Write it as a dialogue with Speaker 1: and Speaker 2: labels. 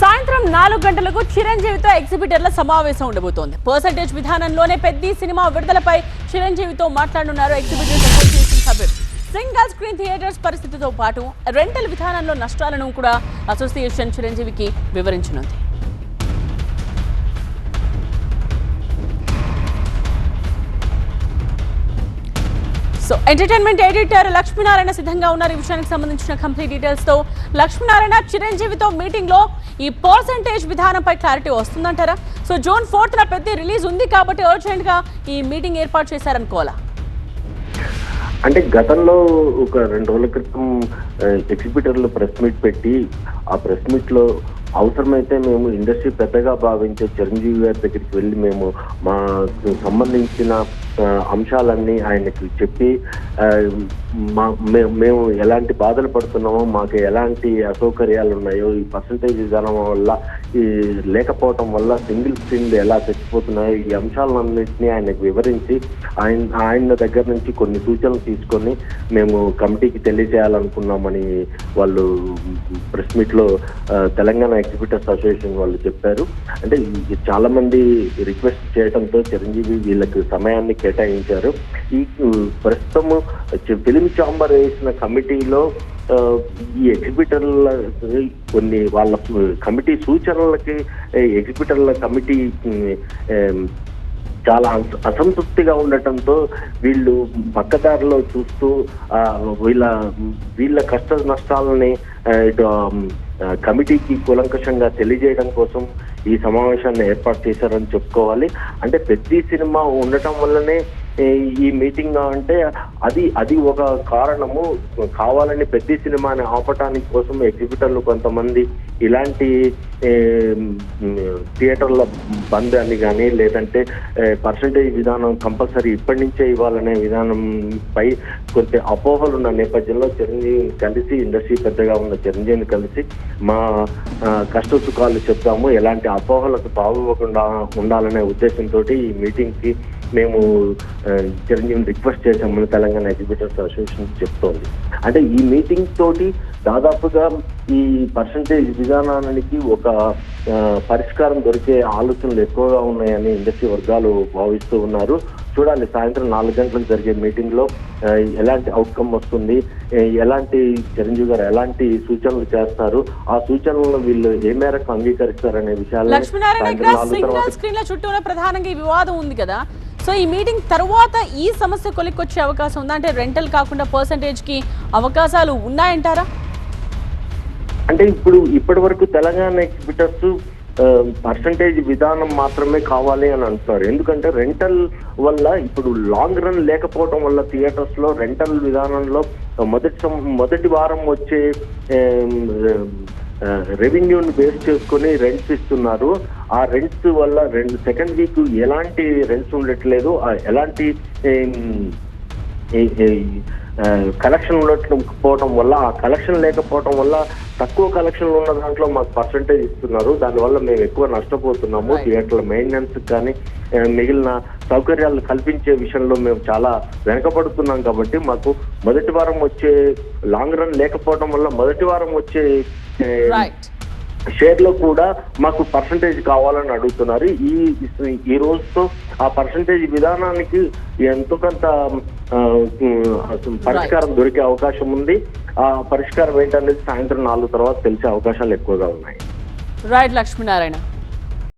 Speaker 1: సాయంత్రం 4 గంటలకు చిరంజీవితో ఎగ్జిబిటర్ల సమావేశం ఉండబోతోంది. పర్సెంటేజ్ విధానంలోనే పెద్ద సినిమా విడుదలపై చిరంజీవితో మాట్లాడనున్నారు ఎగ్జిబిటర్స్ అసోసియేషన్ సభ్యులు. సింగిల్ స్క్రీన్ థియేటర్స్ పరిస్థితితో పాటు రెంటల్ విధానంలో నష్టాలను కూడా అసోసియేషన్ చిరంజీవికి వివరించనుంది. ఎంటర్టైన్మెంట్ ఎడిటర్ లక్ష్మీనారాయణ సిద్ధంగా ఉన్నారు. ఈ విషయానికి సంబంధించిన కంప్లీట్ డీటెయిల్స్ తో లక్ష్మీనారాయణ, చిరంజీవితో మీటింగ్ లో ఈ పర్సెంటేజ్ విధానంపై క్లారిటీ వస్తుందంటారా? జూన్ 4th పెద్ద రిలీజ్ ఉంది కాబట్టి అర్జెంట్ గా ఈ మీటింగ్ ఏర్పాటు చేశారనుకోవాలా?
Speaker 2: అంటే గతంలో ఒక 2 రోజుల క్రితం ఎగ్జిబిటర్లు ప్రెస్ మీట్ పెట్టి ఆ ప్రెస్ మీట్ లో అవసరమైతే మేము ఇండస్ట్రీ పెద్దగా భావించే చిరంజీవి గారి దగ్గరికి వెళ్ళి మేము మాకు సంబంధించిన అంశాలన్నీ ఆయనకి చెప్పి మేము ఎలాంటి బాధలు పడుతున్నామో, మాకు ఎలాంటి అసౌకర్యాలు ఉన్నాయో, ఈ పర్సంటేజ్ విధానం వల్ల ఈ లేకపోవటం వల్ల సింగిల్ స్క్రీన్లు ఎలా చచ్చిపోతున్నాయో, ఈ అంశాలన్నింటినీ ఆయనకు వివరించి ఆయన దగ్గర నుంచి కొన్ని సూచనలు తీసుకొని మేము కమిటీకి తెలియజేయాలనుకున్నామని వాళ్ళు ప్రెస్ మీట్ లో తెలంగాణ ఎగ్జిబిటర్స్ అసోసియేషన్ వాళ్ళు చెప్పారు. అంటే చాలా మంది రిక్వెస్ట్ చేయడంతో చిరంజీవి వీళ్ళకి సమయాన్ని కేటాయించారు. ఈ ప్రస్తుతం ఫిలిం ఛాంబర్ వేసిన కమిటీలో ఈ ఎగ్జిబిటర్ల కొన్ని వాళ్ళ కమిటీ సూచనలకి ఎగ్జిబిటర్ల కమిటీ చాలా అసంతృప్తిగా ఉండటంతో వీళ్ళు పక్కదారిలో చూస్తూ వీళ్ళ కష్ట నష్టాలని ఇటు కమిటీకి కూలంకషంగా తెలియజేయడం కోసం ఈ సమావేశాన్ని ఏర్పాటు చేశారని చెప్పుకోవాలి. అంటే పెద్ద సినిమా ఉండటం వల్లనే ఈ మీటింగ్ అంటే అది ఒక కారణము. కావాలని పెద్ద సినిమాని ఆపటానికి కోసం ఎగ్జిబిటర్లు కొంతమంది ఇలాంటి థియేటర్ల బంద్ అని కానీ, లేదంటే పర్సంటేజ్ విధానం కంపల్సరీ ఇప్పటి నుంచే ఇవ్వాలనే విధానంపై కొంత అపోహలు ఉన్న నేపథ్యంలో చిరంజీవిని కలిసి, ఇండస్ట్రీ పెద్దగా ఉన్న చిరంజీవిని కలిసి మా కష్ట సుఖాలు చెప్తాము, ఎలాంటి అపోహలకు తావివ్వకుండా ఉండాలనే ఉద్దేశంతో ఈ మీటింగ్కి మేము చిరంజీవిని రిక్వెస్ట్ చేశామని తెలంగాణ ఎగ్జిబిటర్స్ అసోసియేషన్ చెప్తోంది. అంటే ఈ మీటింగ్ తోటి దాదాపుగా ఈ పర్సంటేజ్ విధానానికి ఒక పరిష్కారం దొరికే ఆలోచనలు ఎక్కువగా ఉన్నాయని ఇండస్ట్రీ వర్గాలు భావిస్తూ ఉన్నారు. చూడాలి సాయంత్రం 4 గంటలకు జరిగే మీటింగ్ లో ఎలాంటి అవుట్కమ్ వస్తుంది, ఎలాంటి చిరంజీవి గారు ఎలాంటి సూచనలు చేస్తారు, ఆ సూచనలను వీళ్ళు ఏ మేరకు అంగీకరిస్తారనే విషయాలు
Speaker 1: ప్రధానంగా ఈ వివాదం ఉంది కదా. ఈ మీటింగ్ తర్వాత ఈ సమస్య కొలిక్కొచ్చే అవకాశం ఉందా? అంటే రెంటల్ కాకుండా పర్సంటేజ్ కి అవకాశాలు ఉన్నాయంటారా?
Speaker 2: అంటే ఇప్పటి వరకు తెలంగాణ ఎగ్జిబిటర్స్ పర్సంటేజ్ విధానం మాత్రమే కావాలి అని అంటున్నారు. ఎందుకంటే రెంటల్ వల్ల ఇప్పుడు లాంగ్ రన్ లేకపోవడం వల్ల థియేటర్స్ లో రెంటల్ విధానంలో మొదటి వారం వచ్చే రెవెన్యూని బేస్ చేసుకుని రెంట్స్ ఇస్తున్నారు. ఆ రెంట్స్ వల్ల సెకండ్ వీక్ ఎలాంటి రెంట్స్ ఉండట్లేదు, ఎలాంటి కలెక్షన్ ఉండకపోవడం వల్ల, ఆ కలెక్షన్ లేకపోవడం వల్ల తక్కువ కలెక్షన్లు ఉన్న దాంట్లో మాకు పర్సంటేజ్ ఇస్తున్నారు. దానివల్ల మేము ఎక్కువ నష్టపోతున్నాము. థియేటర్ల మెయింటెనెన్స్ కానీ మిగిలిన సౌకర్యాలు కల్పించే విషయంలో మేము చాలా వెనకబడుతున్నాం. కాబట్టి మాకు మొదటి వారం వచ్చే లాంగ్ రన్ లేకపోవడం వల్ల మొదటి వారం వచ్చే షేర్ లో కూడా మాకు పర్సంటేజ్ కావాలని అడుగుతున్నారు. ఈ రోజుతో ఆ పర్సంటేజ్ విధానానికి ఎంతో కొంత పరిష్కారం దొరికే అవకాశం ఉంది. ఆ పరిష్కారం ఏంటనేది సాయంత్రం 4 తర్వాత తెలిసే అవకాశాలు ఎక్కువగా ఉన్నాయి.
Speaker 1: రైట్ లక్ష్మీనారాయణ.